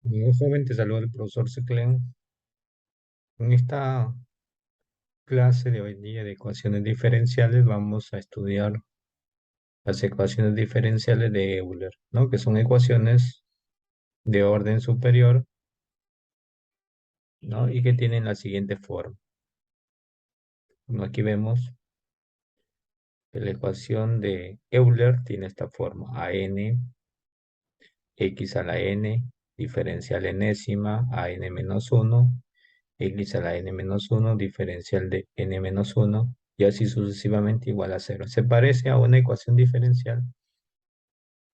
Muy joven, te saluda el profesor Secleón. En esta clase de hoy día de ecuaciones diferenciales vamos a estudiar las ecuaciones diferenciales de Euler, ¿no? Que son ecuaciones de orden superior, ¿no? Y que tienen la siguiente forma. Bueno, aquí vemos que la ecuación de Euler tiene esta forma: an x a la n, diferencial enésima a n menos 1, x a la n menos 1, diferencial de n menos 1, y así sucesivamente igual a 0. Se parece a una ecuación diferencial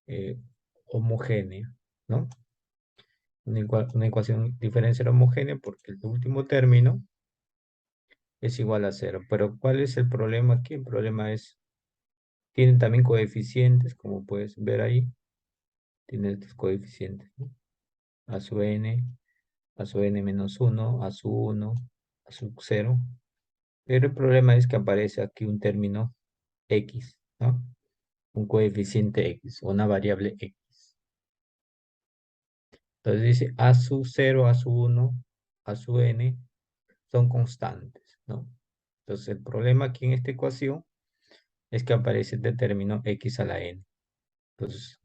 eh, homogénea, ¿no? Una ecuación diferencial homogénea porque el último término es igual a 0. Pero ¿cuál es el problema aquí? El problema es, tienen también coeficientes, como puedes ver ahí, tiene estos coeficientes, ¿no? A sub n, a sub n menos 1, a sub 1, a sub 0. Pero el problema es que aparece aquí un término x, ¿no? Un coeficiente x, una variable x. Entonces dice a sub 0, a sub 1, a sub n son constantes, ¿no? Entonces el problema aquí en esta ecuación es que aparece este término x a la n. Entonces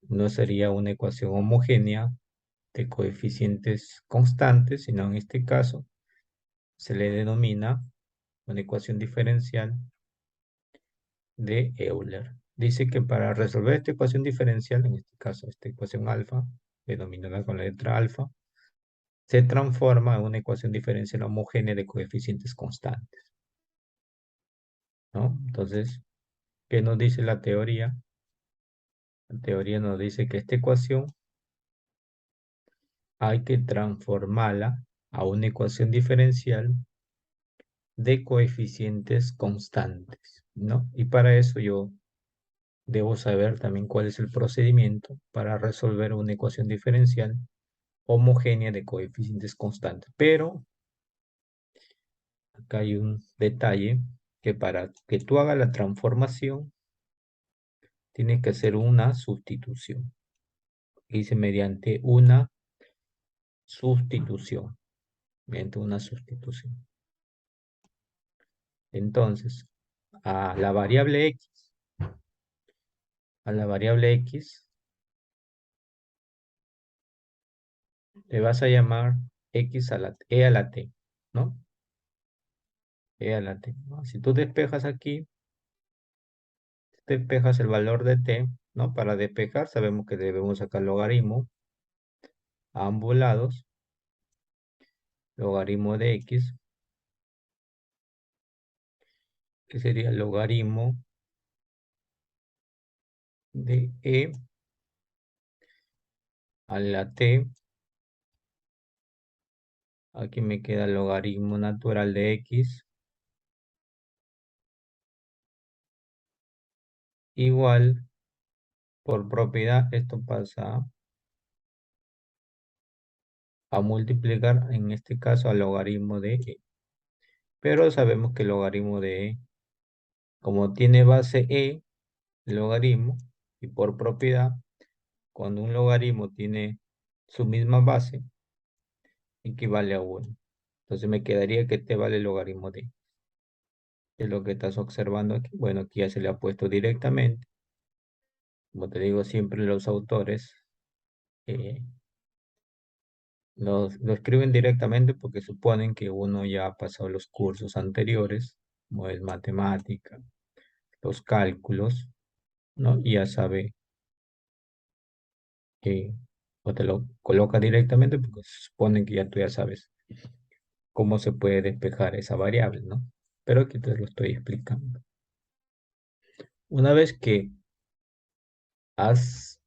no sería una ecuación homogénea de coeficientes constantes, sino en este caso se le denomina una ecuación diferencial de Euler. Dice que para resolver esta ecuación diferencial, en este caso esta ecuación alfa, denominada con la letra alfa, se transforma en una ecuación diferencial homogénea de coeficientes constantes, ¿no? Entonces, ¿qué nos dice la teoría? La teoría nos dice que esta ecuación hay que transformarla a una ecuación diferencial de coeficientes constantes, ¿no? Y para eso yo debo saber también cuál es el procedimiento para resolver una ecuación diferencial homogénea de coeficientes constantes. Pero acá hay un detalle, que para que tú hagas la transformación tienes que hacer una sustitución. Dice mediante una sustitución. Mediante una sustitución. Entonces, a la variable x, a la variable x le vas a llamar x a la e a la t, ¿no? E a la t, ¿no? Si tú despejas aquí, despejas el valor de t, ¿no? Para despejar sabemos que debemos sacar logaritmo a ambos lados. Logaritmo de x, que sería el logaritmo de e a la t. Aquí me queda el logaritmo natural de x igual, por propiedad, esto pasa a multiplicar, en este caso, al logaritmo de e. Pero sabemos que el logaritmo de e, como tiene base e, el logaritmo, y por propiedad, cuando un logaritmo tiene su misma base, equivale a 1. Entonces me quedaría que t vale el logaritmo de e. ¿Qué es lo que estás observando aquí? Bueno, aquí ya se le ha puesto directamente. Como te digo, siempre los autores eh, lo escriben directamente porque suponen que uno ya ha pasado los cursos anteriores, como es matemática, los cálculos, ¿no? Y ya sabe que, o te lo coloca directamente porque se supone que ya tú ya sabes cómo se puede despejar esa variable, ¿no? Pero aquí te lo estoy explicando. Una vez que has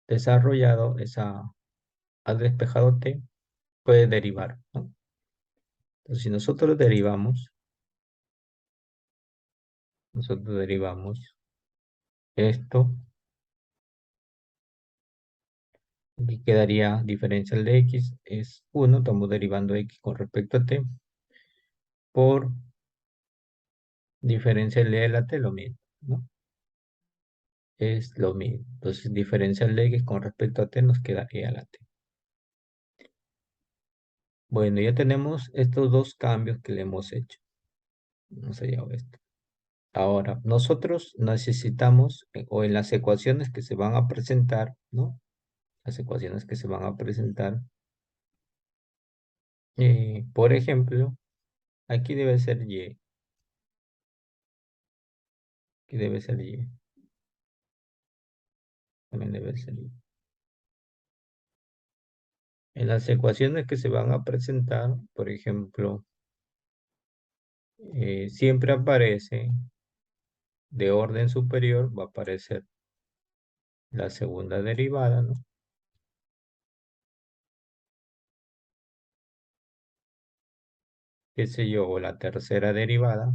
desarrollado has despejado t, puedes derivar, ¿no? Entonces, si nosotros derivamos esto, aquí quedaría diferencial de x es 1, estamos derivando x con respecto a t, por diferencial de la t, lo mismo, ¿no? es lo mismo. Entonces, diferencial de X con respecto a T nos queda E a la T. Bueno, ya tenemos estos dos cambios que le hemos hecho. Hemos hallado esto. Ahora, nosotros necesitamos, o en las ecuaciones que se van a presentar, ¿no? Las ecuaciones que se van a presentar, por ejemplo, aquí debe ser Y. Aquí debe ser Y. También debe ser Y. En las ecuaciones que se van a presentar, por ejemplo, siempre aparece de orden superior, va a aparecer la segunda derivada, ¿no? Qué sé yo, o la tercera derivada.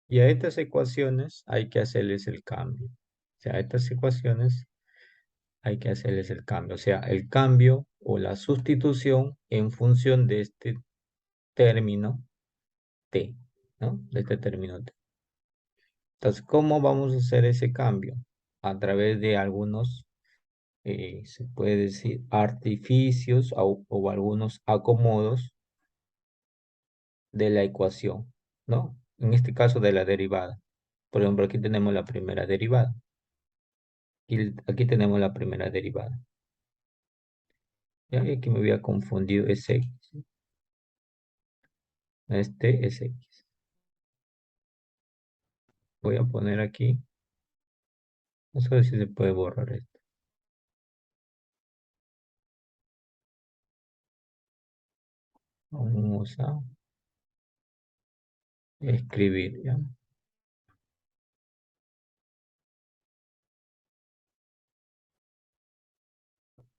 Y a estas ecuaciones hay que hacerles el cambio. O sea, a estas ecuaciones hay que hacerles el cambio. O sea, el cambio o la sustitución en función de este término t, ¿no? De este término t. Entonces, ¿cómo vamos a hacer ese cambio? A través de algunos, se puede decir, artificios o algunos acomodos de la ecuación, ¿no? En este caso de la derivada. Por ejemplo, aquí tenemos la primera derivada. Y aquí tenemos la primera derivada. Ya, y aquí me había confundido, es X. Este es X. Voy a poner aquí. Vamos a ver si se puede borrar esto. Vamos a escribir, ¿ya?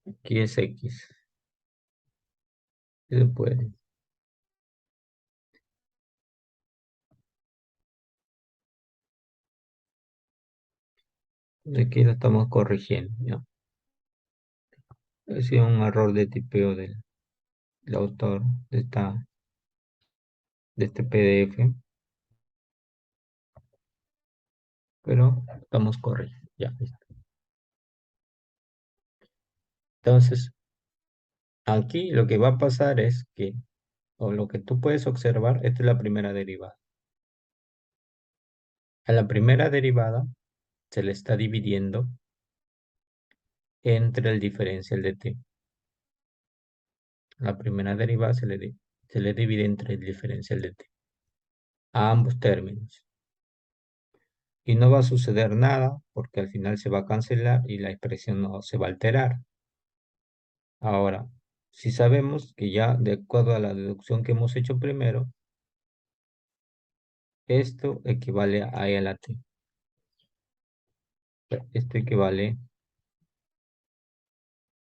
Aquí es X. Sí se puede. Aquí lo estamos corrigiendo, ¿ya? Ha sido un error de tipeo del autor de este PDF, pero estamos corrigiendo, ya, listo. Entonces, aquí lo que va a pasar es que, o lo que tú puedes observar, esta es la primera derivada. A la primera derivada se le está dividiendo entre el diferencial de t. La primera derivada se le divide entre el diferencial de t. A ambos términos. Y no va a suceder nada porque al final se va a cancelar y la expresión no se va a alterar. Ahora, si sabemos que ya de acuerdo a la deducción que hemos hecho primero, esto equivale a E a la t. Esto equivale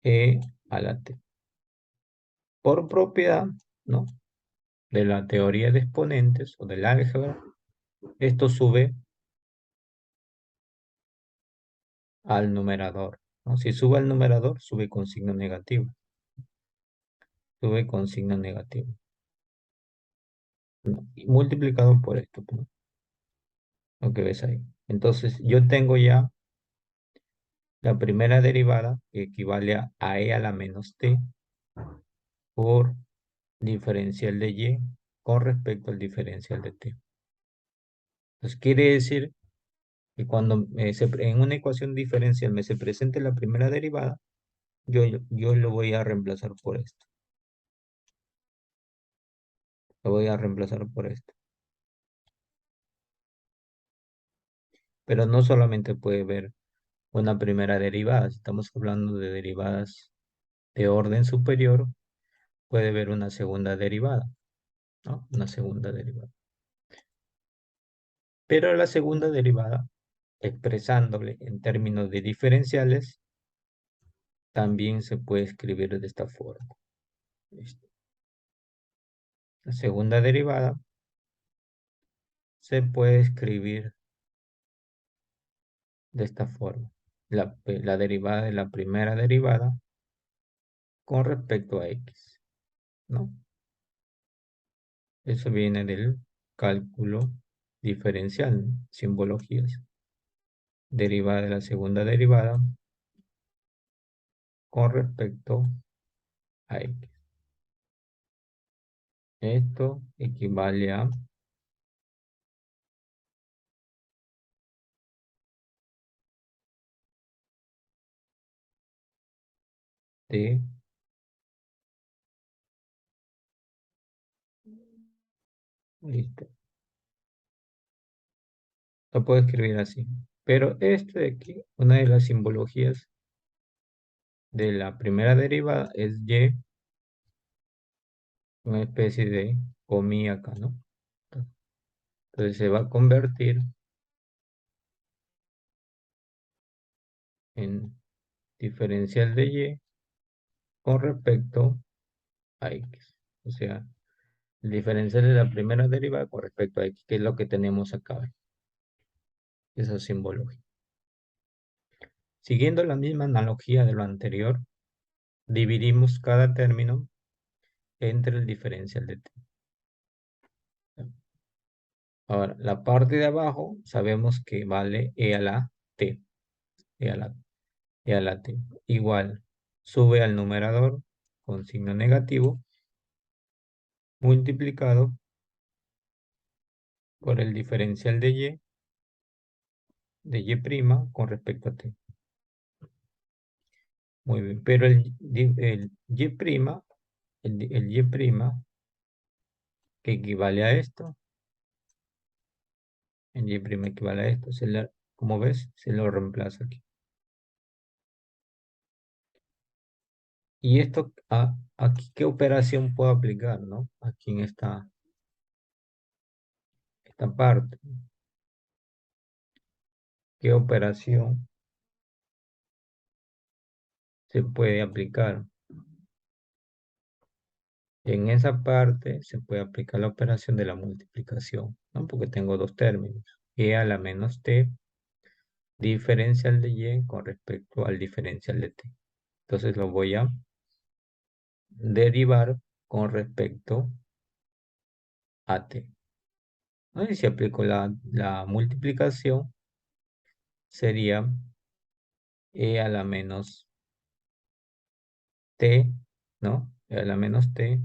E a la t. Por propiedad, ¿no? De la teoría de exponentes o del álgebra, esto sube al numerador, ¿no? Si sube al numerador, sube con signo negativo. Sube con signo negativo, ¿no? Y multiplicado por esto, ¿no? Lo que ves ahí. Entonces, yo tengo ya la primera derivada que equivale a e a la menos t por diferencial de y con respecto al diferencial de t. Entonces, quiere decir que cuando en una ecuación diferencial me se presente la primera derivada, yo lo voy a reemplazar por esto. Lo voy a reemplazar por esto. Pero no solamente puede ver una primera derivada. Si estamos hablando de derivadas de orden superior, puede haber una segunda derivada, ¿no? Una segunda derivada. Pero la segunda derivada, expresándole en términos de diferenciales, también se puede escribir de esta forma. ¿Listo? La segunda derivada se puede escribir de esta forma. La derivada de la primera derivada con respecto a x, ¿no? Eso viene del cálculo diferencial, ¿no? Simbologías. Derivada de la segunda derivada con respecto a x. Esto equivale a t, listo. Lo puedo escribir así. Pero este de aquí, una de las simbologías de la primera derivada es y, una especie de comilla acá, ¿no? Entonces se va a convertir en diferencial de y con respecto a x. O sea, el diferencial de la primera derivada con respecto a x, que es lo que tenemos acá. Esa simbología. Siguiendo la misma analogía de lo anterior, dividimos cada término entre el diferencial de t. Ahora, la parte de abajo sabemos que vale e a la t. E a la, e a la t. Igual, sube al numerador con signo negativo multiplicado por el diferencial de y' con respecto a t. Muy bien, pero el y', el y', que equivale a esto, el y' equivale a esto, como ves, se lo reemplaza aquí. Y esto, aquí, ¿qué operación puedo aplicar, no? Aquí en esta parte. ¿Qué operación se puede aplicar? En esa parte se puede aplicar la operación de la multiplicación, ¿no? Porque tengo dos términos. E a la menos t, diferencial de y con respecto al diferencial de t. Entonces lo voy a derivar con respecto a t, ¿no? Y si aplico la multiplicación, sería e a la menos t, ¿no? E a la menos t,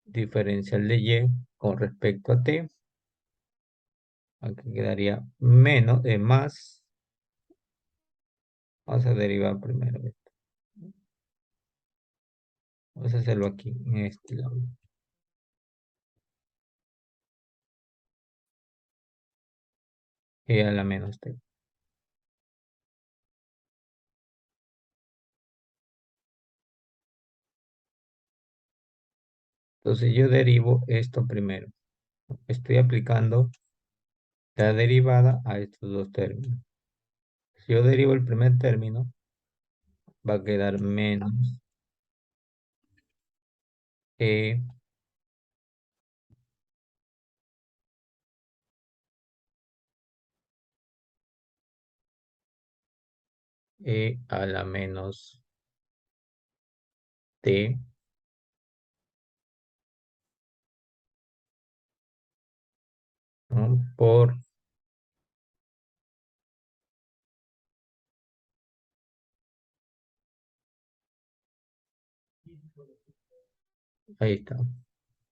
diferencial de y con respecto a t. Aquí quedaría menos, más. Vamos a derivar primero esto. Vamos a hacerlo aquí, en este lado. E a la menos t. Entonces yo derivo esto primero. Estoy aplicando la derivada a estos dos términos. Si yo derivo el primer término, va a quedar menos e, a la menos t, ¿no? Ahí está.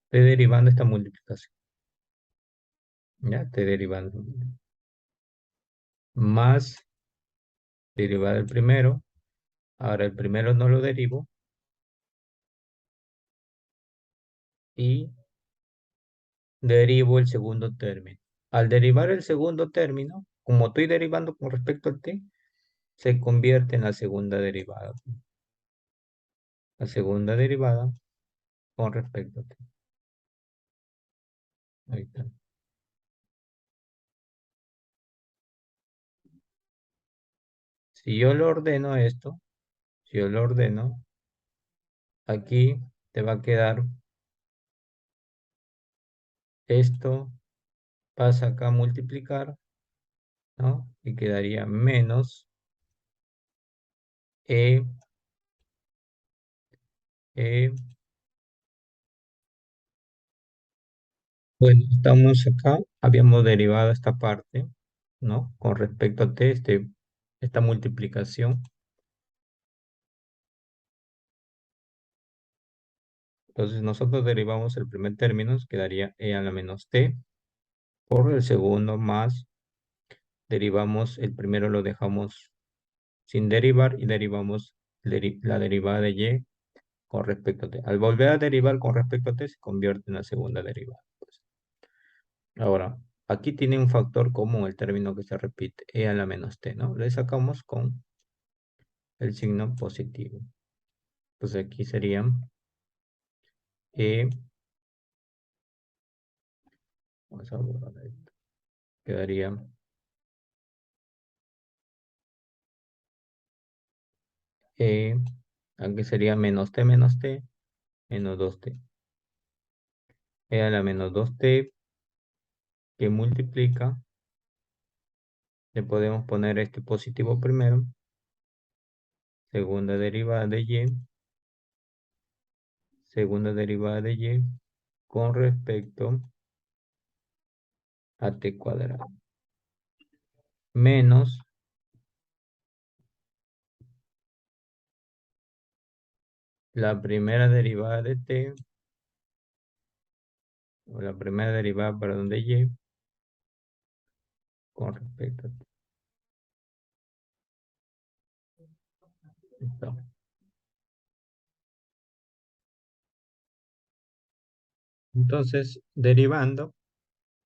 Estoy derivando esta multiplicación. Ya, estoy derivando. Más derivada del primero. Ahora el primero no lo derivo. Y derivo el segundo término. Al derivar el segundo término, como estoy derivando con respecto al t, se convierte en la segunda derivada. La segunda derivada con respecto a t. Ahí está. Si yo lo ordeno esto, si yo lo ordeno, aquí te va a quedar esto, pasa acá a multiplicar, ¿no? Y quedaría menos E, E. Bueno, estamos acá, habíamos derivado esta parte, ¿no? Con respecto a T, esta multiplicación. Entonces nosotros derivamos el primer término, quedaría E a la menos T, por el segundo más, derivamos el primero, lo dejamos sin derivar y derivamos la derivada de Y con respecto a T. Al volver a derivar con respecto a T, se convierte en la segunda derivada, pues. Ahora, aquí tiene un factor común el término que se repite, E a la menos T, ¿no? Le sacamos con el signo positivo. Pues aquí serían E, vamos a borrar esto, quedaría E, aquí sería menos T, menos 2T. E a la menos 2T que multiplica, le podemos poner este positivo primero, segunda derivada de Y, segunda derivada de Y con respecto a T cuadrado, menos la primera derivada de T, o la primera derivada, perdón, de Y con respecto a T. Listo. Entonces, derivando,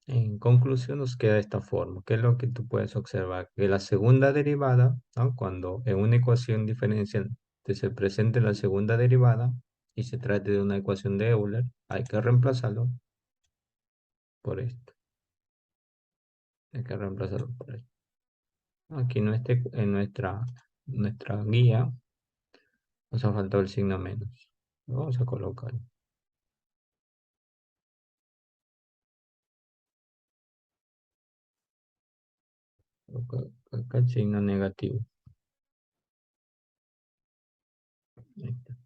en conclusión nos queda esta forma, que es lo que tú puedes observar, que la segunda derivada, ¿no? Cuando en una ecuación diferencial se presente la segunda derivada y se trate de una ecuación de Euler, hay que reemplazarlo por esto. Hay que reemplazarlo por esto. Aquí en nuestra guía nos ha faltado el signo menos. Lo vamos a colocar. Acá el signo negativo. Ahí está.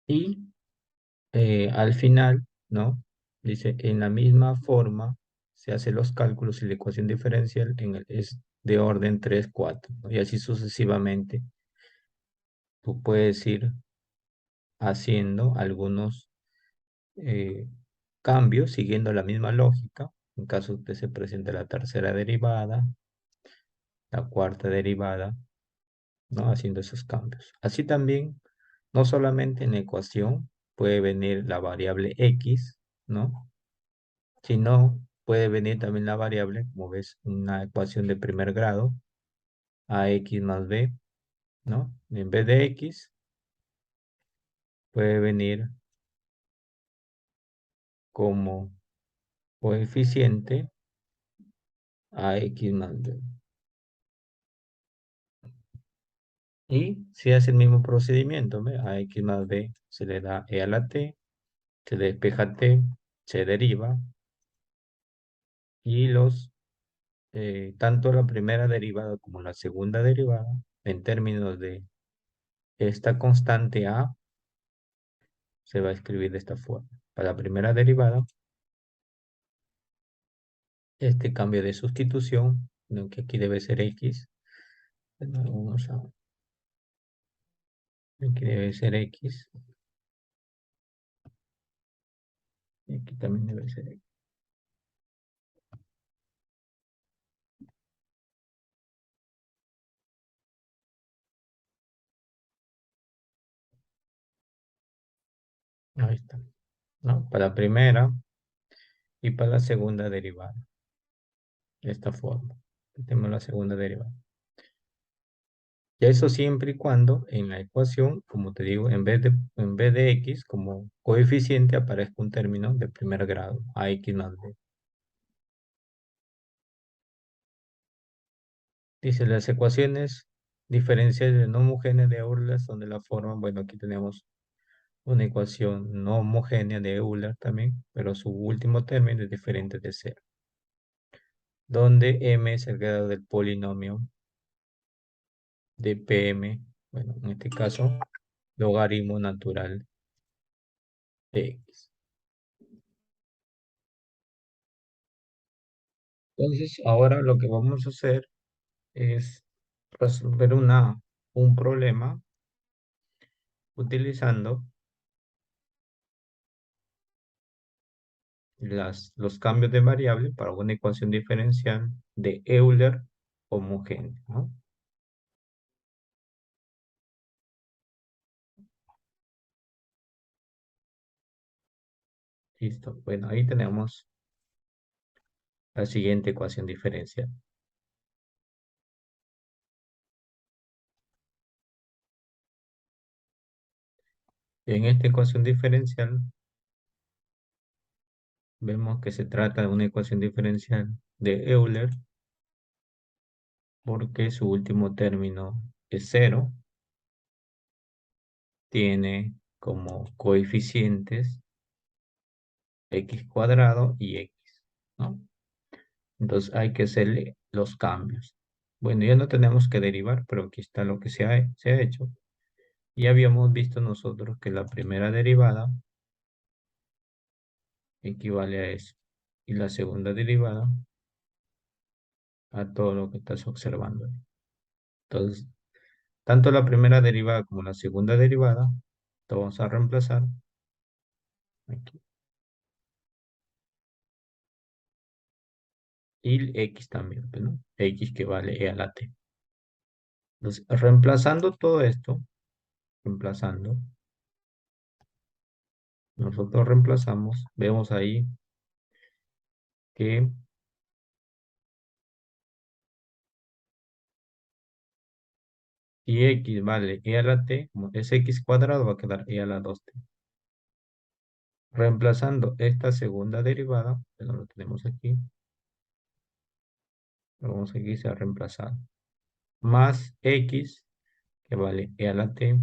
Y al final, ¿no? Dice, en la misma forma se hacen los cálculos y la ecuación diferencial es de orden 3 4, ¿no? Y así sucesivamente. Tú puedes ir haciendo algunos eh, cambios siguiendo la misma lógica. En caso de que se presente la tercera derivada, la cuarta derivada, ¿no? Haciendo esos cambios. Así también, no solamente en la ecuación puede venir la variable X, ¿no? Si no, puede venir también la variable, como ves, una ecuación de primer grado, ax más b, ¿no? En vez de x, puede venir como coeficiente ax más b. Y si hace el mismo procedimiento, ¿ve? Ax más b se le da e a la t, se despeja t, se deriva, y tanto la primera derivada como la segunda derivada, en términos de esta constante a, se va a escribir de esta forma. Para la primera derivada, este cambio de sustitución, ¿no? Que aquí debe ser x. Vamos a, aquí debe ser x. Y aquí también debe ser x. Ahí está, ¿no? Para la primera y para la segunda derivada. De esta forma. Tenemos la segunda derivada. Y eso siempre y cuando en la ecuación, como te digo, en vez de x como coeficiente aparezca un término de primer grado, ax más b. Dice, las ecuaciones diferenciales no homogéneas de Euler son de la forma, bueno, aquí tenemos una ecuación no homogénea de Euler también, pero su último término es diferente de cero. donde m es el grado del polinomio de Pm, bueno, en este caso, logaritmo natural de x. Entonces, ahora lo que vamos a hacer es resolver un problema utilizando los cambios de variable para una ecuación diferencial de Euler homogénea, ¿no? Listo. Bueno, ahí tenemos la siguiente ecuación diferencial. En esta ecuación diferencial vemos que se trata de una ecuación diferencial de Euler porque su último término es cero, tiene como coeficientes x cuadrado y x, ¿no? Entonces hay que hacerle los cambios. Bueno, ya no tenemos que derivar, pero aquí está lo que se ha hecho. Y habíamos visto nosotros que la primera derivada equivale a eso. Y la segunda derivada a todo lo que estás observando. Entonces, tanto la primera derivada como la segunda derivada, lo vamos a reemplazar aquí. Y el x también, pues, ¿no? X que vale e a la t. Entonces, reemplazando todo esto, reemplazando, nosotros reemplazamos, vemos ahí que si x vale e a la t, como es x cuadrado, va a quedar e a la 2t. Reemplazando esta segunda derivada, que no lo tenemos aquí, lo vamos aquí, se ha reemplazado, más x, que vale e a la t,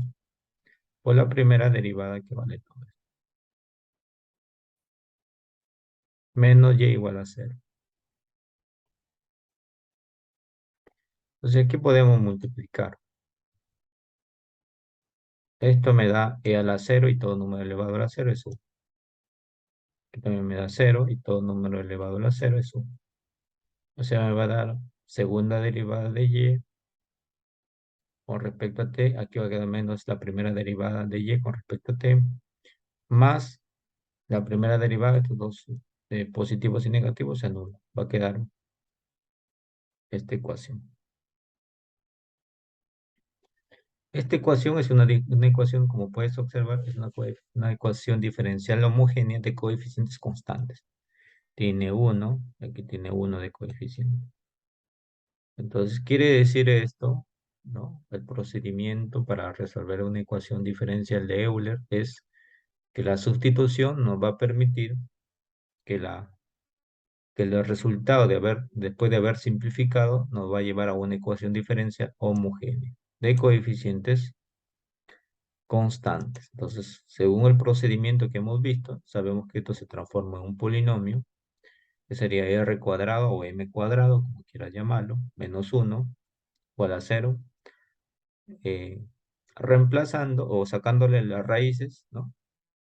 por la primera derivada que vale todo esto, menos y igual a 0. Entonces aquí podemos multiplicar. Esto me da e a la 0 y todo número elevado a la 0 es 1. Aquí también me da 0 y todo número elevado a la 0 es 1. O sea, me va a dar segunda derivada de y con respecto a t. Aquí va a quedar menos la primera derivada de y con respecto a t, más la primera derivada, estos dos positivos y negativos se anulan. Va a quedar esta ecuación. Esta ecuación es una ecuación, como puedes observar, es una ecuación diferencial homogénea de coeficientes constantes. Tiene 1, aquí tiene 1 de coeficiente. Entonces, quiere decir esto, ¿no? El procedimiento para resolver una ecuación diferencial de Euler es que la sustitución nos va a permitir que que el resultado después de haber simplificado, nos va a llevar a una ecuación diferencial homogénea de coeficientes constantes. Entonces, según el procedimiento que hemos visto, sabemos que esto se transforma en un polinomio, que sería r cuadrado o m cuadrado, como quieras llamarlo, menos 1 igual a 0, eh, reemplazando o sacándole las raíces, ¿no?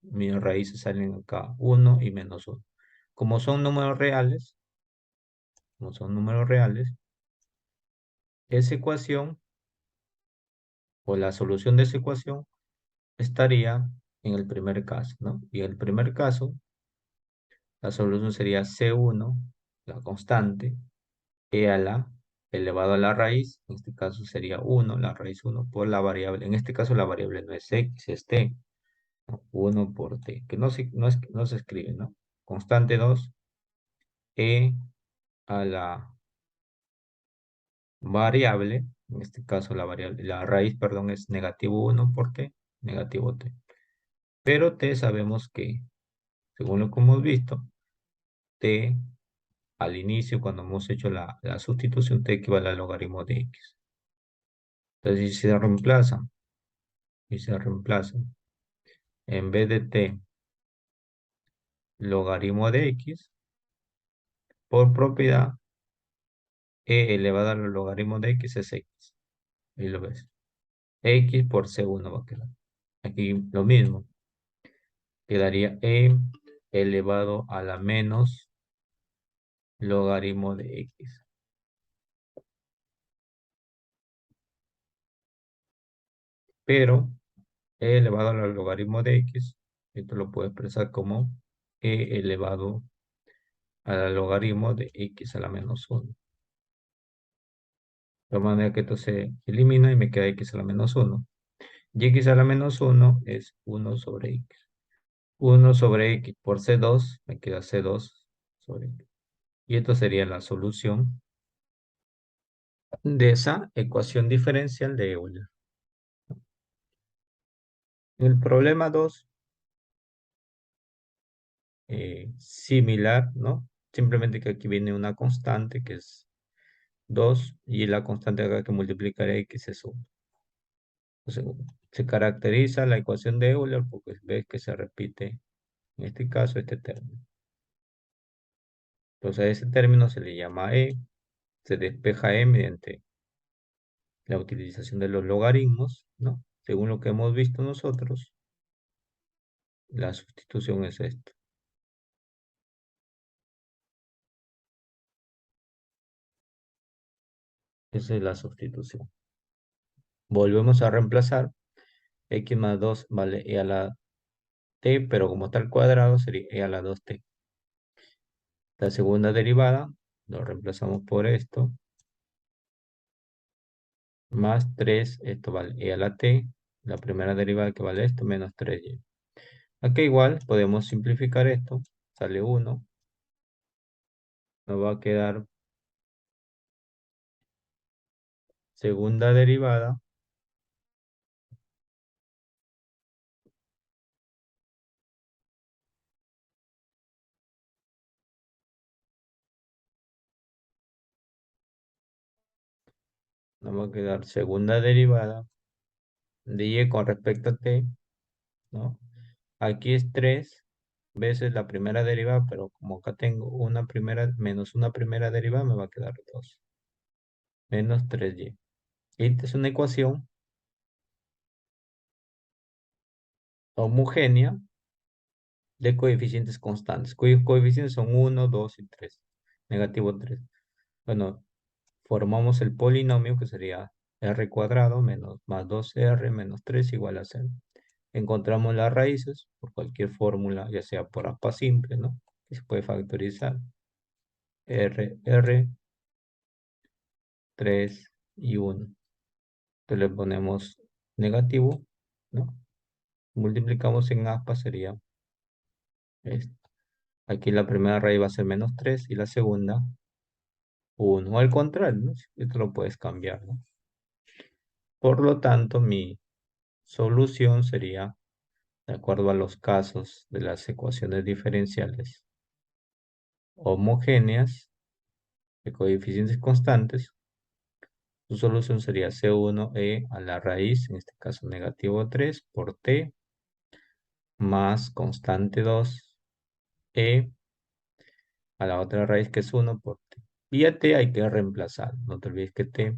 Mis raíces salen acá 1 y menos 1. Como son números reales, como son números reales, esa ecuación o la solución de esa ecuación estaría en el primer caso, ¿no? Y en el primer caso, la solución sería C1, la constante, e a la elevado a la raíz, en este caso sería 1, la raíz 1 por la variable, en este caso la variable no es x, es t, ¿no? 1 por t, que no se escribe, ¿no? Constante 2, e a la variable, en este caso la raíz, perdón, es negativo 1 por t, negativo t. Pero t sabemos que, según lo que hemos visto, t al inicio, cuando hemos hecho la sustitución, t equivale al logaritmo de x. Entonces, si se reemplazan, y se reemplazan, en vez de t, logaritmo de x, por propiedad, e elevado al logaritmo de x es x. Ahí lo ves. X por C1 va a quedar. Aquí lo mismo. Quedaría e elevado a la menos logaritmo de x. Pero e elevado al logaritmo de x, esto lo puedo expresar como e elevado al logaritmo de x a la menos 1. De manera que esto se elimina y me queda x a la menos 1. Y x a la menos 1 es 1 sobre x. 1 sobre x por C2, me queda C2 sobre x. Y esto sería la solución de esa ecuación diferencial de Euler. El problema 2, similar, ¿no? Simplemente que aquí viene una constante que es 2 y la constante acá que multiplicar x es 1. Entonces, se caracteriza la ecuación de Euler porque ves que se repite, en este caso, este término. Entonces a ese término se le llama e, se despeja e mediante la utilización de los logaritmos, ¿no? Según lo que hemos visto nosotros, la sustitución es esto. Esa es la sustitución. Volvemos a reemplazar. X más 2 vale e a la t, pero como está al cuadrado sería e a la 2t. La segunda derivada lo reemplazamos por esto. Más 3, esto vale e a la t. La primera derivada que vale esto, menos 3y. Aquí igual podemos simplificar esto. Sale 1. Nos va a quedar segunda derivada. Nos va a quedar segunda derivada de y con respecto a t, ¿no? Aquí es 3 veces la primera derivada, pero como acá tengo una primera menos una primera derivada, me va a quedar 2 menos 3y. Esta es una ecuación homogénea de coeficientes constantes, cuyos coeficientes son 1, 2 y 3, negativo 3. Bueno, formamos el polinomio que sería r cuadrado menos más 2r menos 3 igual a 0. Encontramos las raíces por cualquier fórmula, ya sea por APA simple, ¿no? Que se puede factorizar. R, 3 y 1. Entonces le ponemos negativo, ¿no? Multiplicamos en APA sería esto. Aquí la primera raíz va a ser menos 3 y la segunda 1. O al contrario, ¿no? Esto lo puedes cambiar, ¿no? Por lo tanto, mi solución sería, de acuerdo a los casos de las ecuaciones diferenciales homogéneas de coeficientes constantes, su solución sería C1e a la raíz, en este caso negativo 3 por t, más constante 2e a la otra raíz que es 1 por t. Y a t hay que reemplazar. No te olvides que t,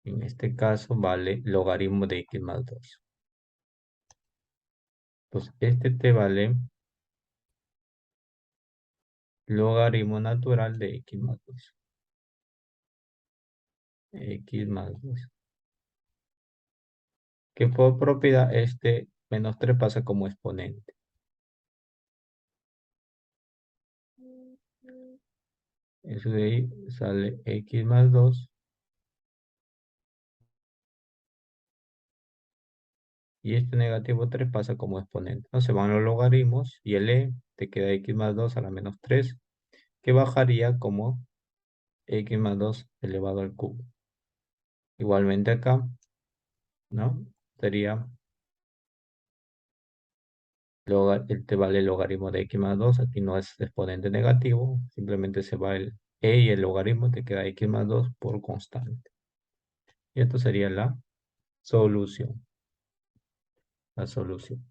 en este caso, vale logaritmo de x más 2. Entonces, este t vale logaritmo natural de x más 2. X más 2. Que por propiedad este menos 3 pasa como exponente. Eso de ahí sale x más 2. Y este negativo 3 pasa como exponente. No se van los logaritmos y el e te queda x más 2 a la menos 3, que bajaría como x más 2 elevado al cubo. Igualmente acá, ¿no? Sería, te vale el logaritmo de x más 2. Aquí no es exponente negativo, simplemente se va el e y el logaritmo, te queda x más 2 por constante. Y esto sería la solución. La solución.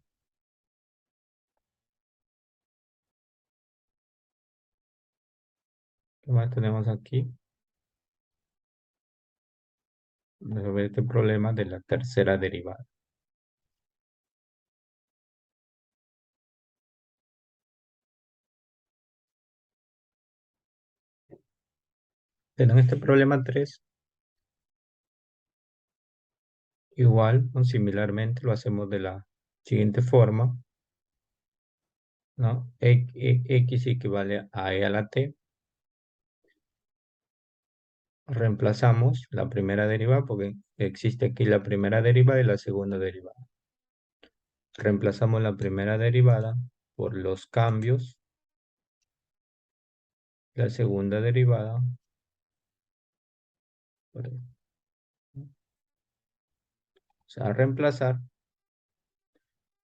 ¿Qué más tenemos aquí? resolver este problema de la tercera derivada. Pero en este problema 3 igual, o similarmente, lo hacemos de la siguiente forma, ¿no? X equivale a e a la t. Reemplazamos la primera derivada porque existe aquí la primera derivada y la segunda derivada. Reemplazamos la primera derivada por los cambios, la segunda derivada, por- o sea, reemplazar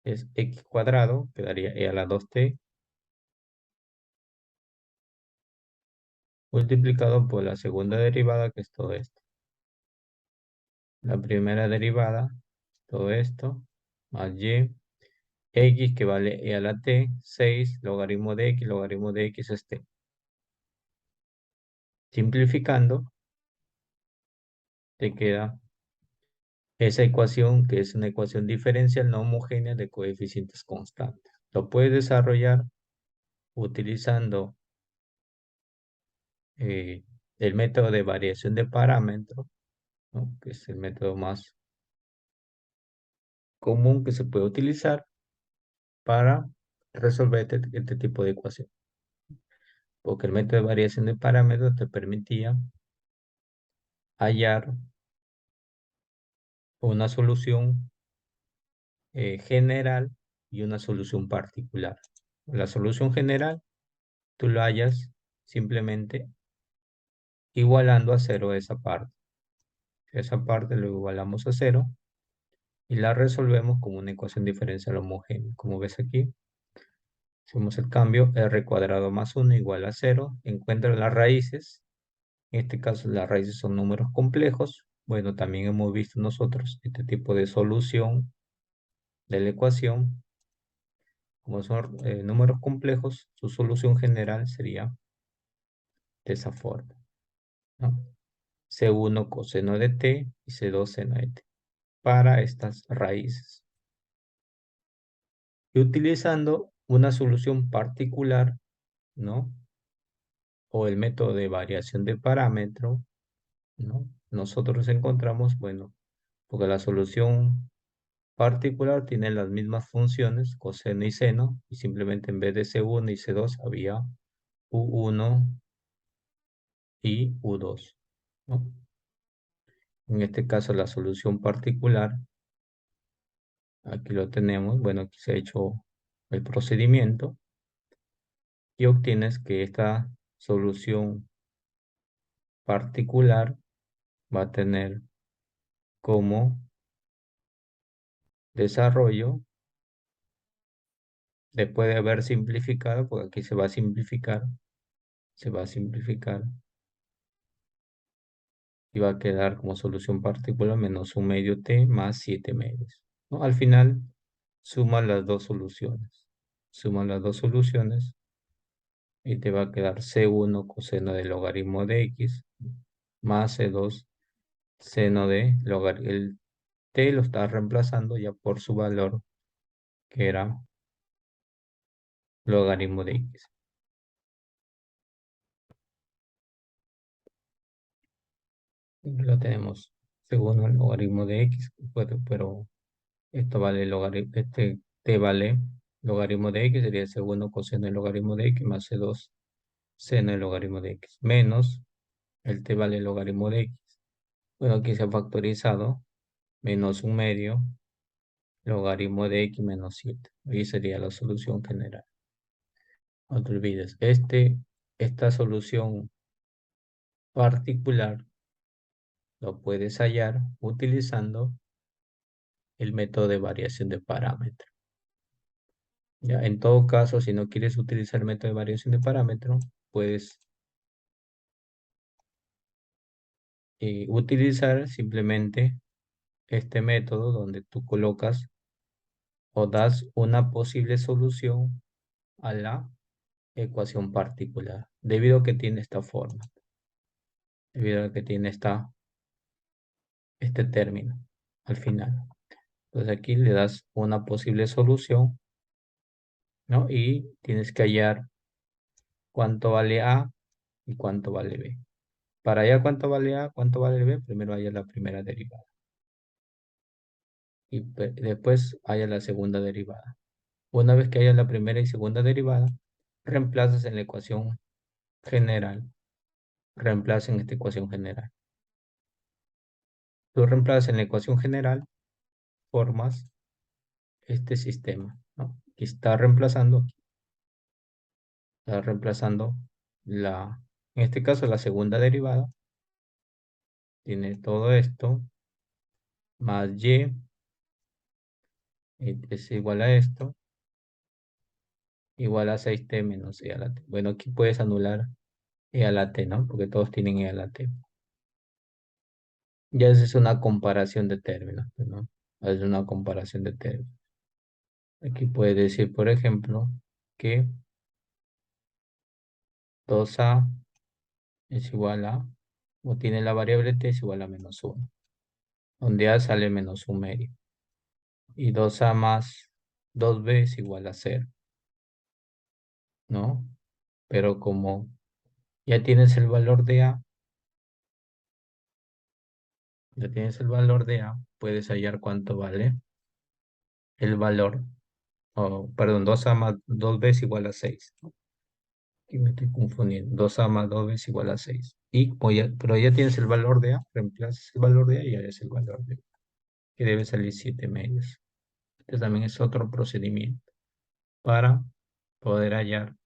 es x cuadrado, quedaría e a la 2t, multiplicado por la segunda derivada, que es todo esto. La primera derivada, todo esto, más y, x que vale e a la t, 6, logaritmo de x es t. Simplificando, te queda esa ecuación, que es una ecuación diferencial no homogénea de coeficientes constantes. Lo puedes desarrollar utilizando eh, el método de variación de parámetros, ¿no? Que es el método más común que se puede utilizar para resolver este tipo de ecuación. Porque el método de variación de parámetros te permitía hallar una solución general y una solución particular. La solución general tú lo hallas simplemente igualando a cero esa parte. Esa parte lo igualamos a cero y la resolvemos como una ecuación diferencial homogénea. Como ves aquí, hacemos el cambio, r cuadrado más 1 igual a 0. Encuentra las raíces. En este caso las raíces son números complejos. Bueno, también hemos visto nosotros este tipo de solución de la ecuación. Como son números complejos, su solución general sería de esa forma, ¿no? C1 coseno de t y C2 seno de t para estas raíces. Y utilizando una solución particular, ¿no? O el método de variación de parámetro, ¿no? Nosotros encontramos, bueno, porque la solución particular tiene las mismas funciones, coseno y seno, y simplemente en vez de C1 y C2 había U1 y U2, ¿no? En este caso la solución particular, aquí lo tenemos, bueno, aquí se ha hecho el procedimiento y obtienes que esta solución particular va a tener como desarrollo, después de haber simplificado, porque aquí se va a simplificar y va a quedar como solución particular menos un medio t más 7 medios, ¿no? Al final, suma las dos soluciones. Suma las dos soluciones y te va a quedar C1 coseno del logaritmo de x más C2 seno de logaritmo. El t lo está reemplazando ya por su valor, que era logaritmo de x. Lo tenemos según el logaritmo de x, pero esto vale logaritmo, este t vale logaritmo de x, sería segundo coseno del logaritmo de x más c2 seno del logaritmo de x, menos el t vale logaritmo de x. Bueno, aquí se ha factorizado, menos un medio logaritmo de x menos 7. Ahí sería la solución general. No te olvides, esta solución particular lo puedes hallar utilizando el método de variación de parámetros. Ya, en todo caso, si no quieres utilizar el método de variación de parámetros, puedes utilizar simplemente este método donde tú colocas o das una posible solución a la ecuación particular, debido a que tiene esta forma, debido a que tiene esta este término al final. Entonces aquí le das una posible solución, ¿no? Y tienes que hallar cuánto vale A y cuánto vale B. Para hallar cuánto vale A, cuánto vale B, primero haya la primera derivada. Y después haya la segunda derivada. Una vez que haya la primera y segunda derivada, reemplazas en la ecuación general. Reemplaza en esta ecuación general. Tú reemplazas en la ecuación general, formas este sistema, ¿no? Aquí está reemplazando en este caso la segunda derivada. Tiene todo esto más y es igual a esto, igual a 6t menos e a la t. Bueno, aquí puedes anular e a la t, ¿no? Porque todos tienen e a la t. Ya esa es una comparación de términos, ¿no? Es una comparación de términos. Aquí puedes decir, por ejemplo, que 2a es igual a, o tiene la variable t es igual a menos 1, donde a sale menos 1 medio. Y 2a más 2b es igual a 0, ¿no? Pero como ya tienes el valor de a, ya tienes el valor de a, puedes hallar cuánto vale el valor, o perdón, 2a más 2b es igual a 6, ¿no? Aquí me estoy confundiendo. 2a más 2b es igual a 6. Pero ya tienes el valor de a, reemplazas el valor de a y ya es el valor de a, que debe salir 7 medios. Este también es otro procedimiento para poder hallar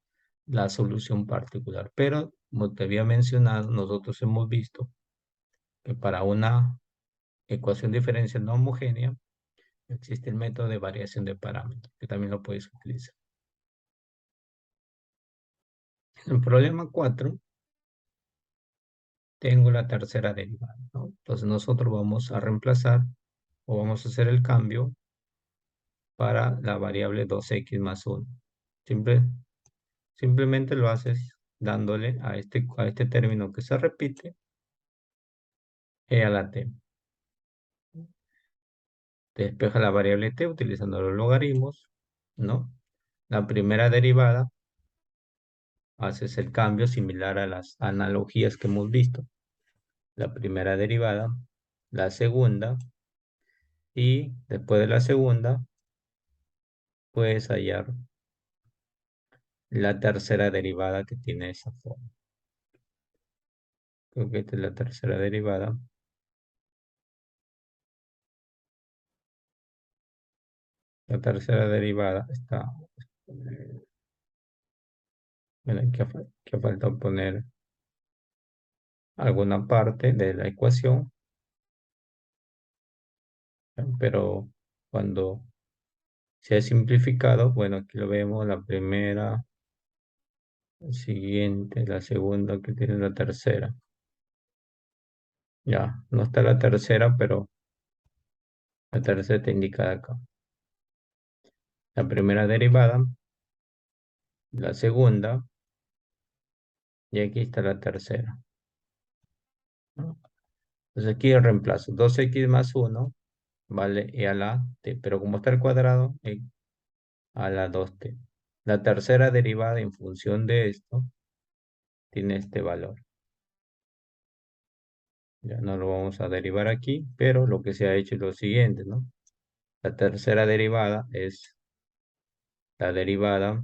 la solución particular. Pero, como te había mencionado, nosotros hemos visto que para una ecuación diferencial no homogénea existe el método de variación de parámetros, que también lo puedes utilizar. En el problema 4 tengo la tercera derivada, ¿no? Entonces nosotros vamos a reemplazar o vamos a hacer el cambio para la variable 2x más 1. Simplemente lo haces dándole a este término que se repite e a la t. Te despeja la variable t utilizando los logaritmos, ¿no? La primera derivada, haces el cambio similar a las analogías que hemos visto. La primera derivada, la segunda, y después de la segunda, puedes hallar la tercera derivada que tiene esa forma. Creo que esta es la tercera derivada. La tercera derivada está... Bueno, aquí falta poner alguna parte de la ecuación, pero cuando se ha simplificado, bueno, aquí lo vemos, la primera, la siguiente, la segunda, que tiene la tercera. Ya, no está la tercera, pero la tercera está indicada acá. La primera derivada, la segunda, y aquí está la tercera, ¿no? Entonces aquí el reemplazo, 2x más 1 vale e a la t, pero como está el cuadrado, e a la 2t. La tercera derivada en función de esto tiene este valor. Ya no lo vamos a derivar aquí, pero lo que se ha hecho es lo siguiente, ¿no? La tercera derivada es la derivada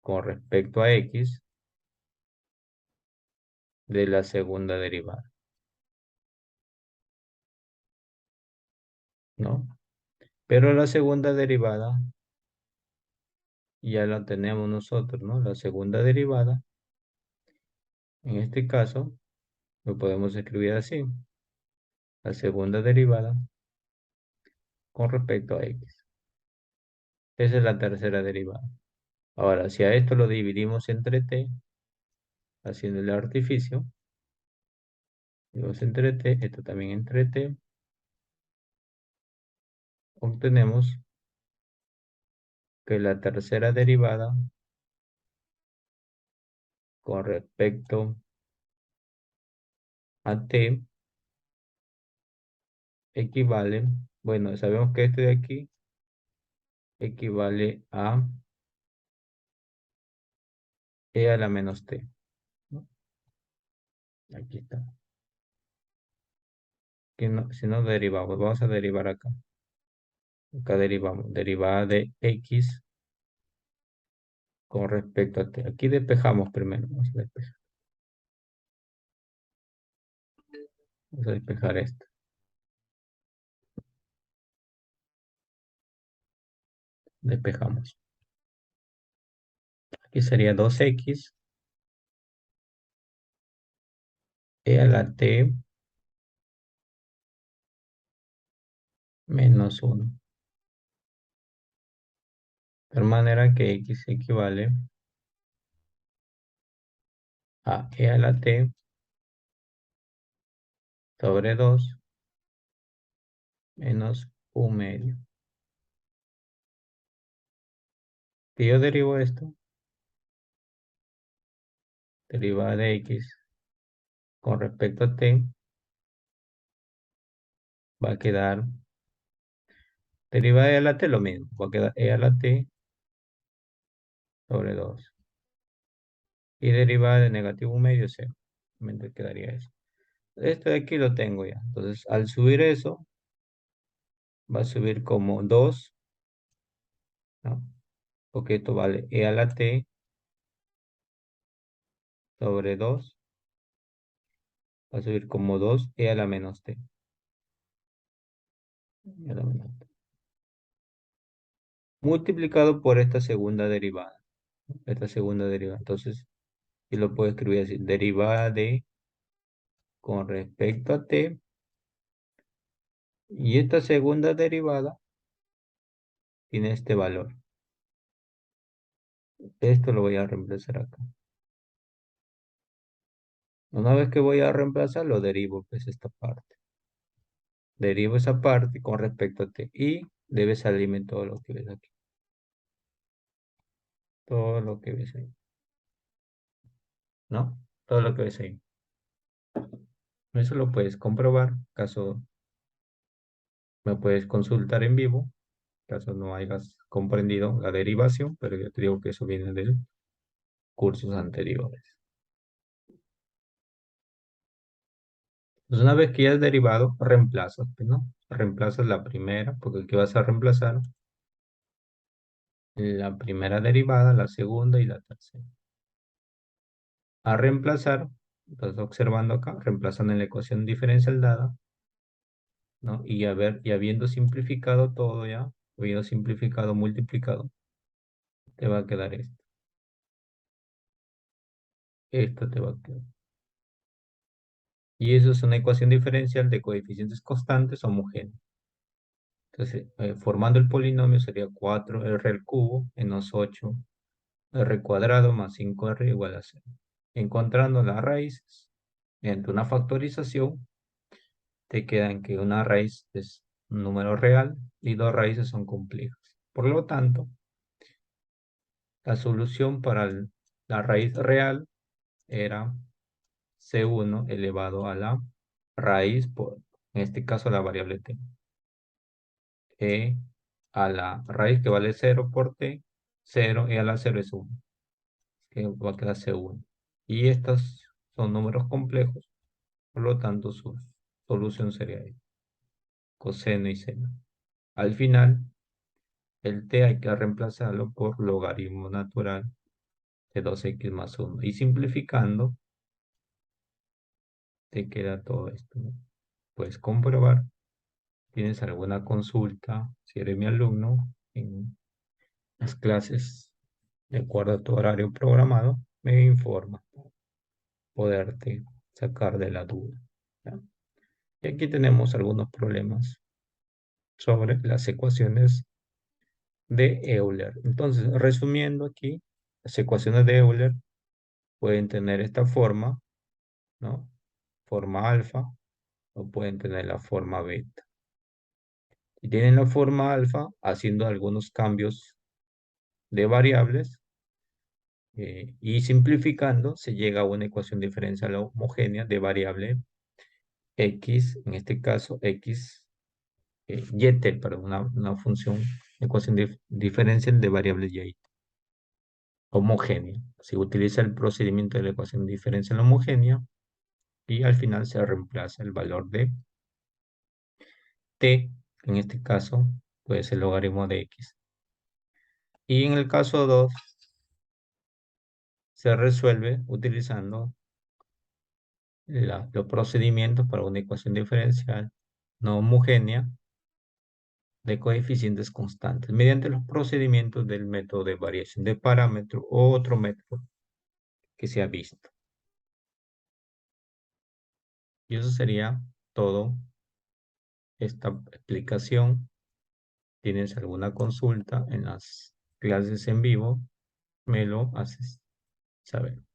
con respecto a x de la segunda derivada, ¿no? Pero la segunda derivada ya la tenemos nosotros, ¿no? La segunda derivada, en este caso, lo podemos escribir así. La segunda derivada con respecto a x. Esa es la tercera derivada. Ahora, si a esto lo dividimos entre t, haciendo el artificio, dividimos entre t, esto también entre t, obtenemos que la tercera derivada con respecto a t equivale, bueno, sabemos que este de aquí equivale a e a la menos t, ¿no? Aquí está. Que no, si no derivamos, vamos a derivar acá. Acá derivamos, derivada de x con respecto a t. Aquí despejamos primero. Vamos a despejar esto. Despejamos. Aquí sería 2x e a la t menos 1. De manera que x equivale a e a la t sobre 2 menos u medio. Si yo derivo esto, derivada de x con respecto a t, va a quedar derivada de la t lo mismo. Va a quedar e a la t sobre 2. Y derivada de negativo u medio, 0. Me quedaría eso. Esto de aquí lo tengo ya. Entonces, al subir eso, va a subir como 2, ¿no? Porque esto vale e a la t sobre 2. Va a subir como 2 e a la menos t. E a la menos t. Multiplicado por esta segunda derivada. Esta segunda derivada. Entonces, y lo puedo escribir así. Derivada de con respecto a t. Y esta segunda derivada tiene este valor. Esto lo voy a reemplazar acá. Una vez que voy a reemplazar, lo derivo, pues esta parte. Derivo esa parte con respecto a t. Y debe salirme todo lo que ves aquí. Todo lo que ves ahí. ¿No? Todo lo que ves ahí. Eso lo puedes comprobar. Caso me puedes consultar en vivo. Caso no hayas comprendido la derivación. Pero yo te digo que eso viene de cursos anteriores. Entonces, una vez que ya has derivado, reemplazas, pues, ¿no? Reemplazas la primera, porque aquí vas a reemplazar la primera derivada, la segunda y la tercera. A reemplazar, estás observando acá, reemplazando en la ecuación diferencial dada, ¿no? Y habiendo simplificado todo ya, habiendo simplificado, multiplicado, te va a quedar esto. Esto te va a quedar. Y eso es una ecuación diferencial de coeficientes constantes homogéneos. Entonces, formando el polinomio sería 4r al cubo menos 8r cuadrado más 5r igual a 0. Encontrando las raíces, mediante una factorización, te quedan que una raíz es un número real y dos raíces son complejas. Por lo tanto, la solución para la raíz real era C1 elevado a la raíz por, en este caso, la variable t. E a la raíz que vale 0 por t, 0, e a la 0 es 1, que va a quedar C1. Y estos son números complejos, por lo tanto su solución sería coseno y seno. Al final, el t hay que reemplazarlo por logaritmo natural de 2x más 1. Y simplificando, te queda todo esto, ¿no? Puedes comprobar. ¿Tienes alguna consulta? Si eres mi alumno en las clases, de acuerdo a tu horario programado, me informa para poderte sacar de la duda, ¿ya? Y aquí tenemos algunos problemas sobre las ecuaciones de Euler. Entonces, resumiendo aquí, las ecuaciones de Euler pueden tener esta forma, ¿no? Forma alfa, o pueden tener la forma beta. Si tienen la forma alfa, haciendo algunos cambios de variables y simplificando, se llega a una ecuación diferencial homogénea de variable x, en este caso x perdón, una función, ecuación diferencial de variables y homogénea. Se utiliza el procedimiento de la ecuación diferencial homogénea y al final se reemplaza el valor de t, en este caso, pues el logaritmo de x. Y en el caso 2 se resuelve utilizando los procedimientos para una ecuación diferencial no homogénea de coeficientes constantes mediante los procedimientos del método de variación de parámetro o otro método que se ha visto. Y eso sería todo esta explicación. ¿Tienes alguna consulta en las clases en vivo? Me lo haces saber.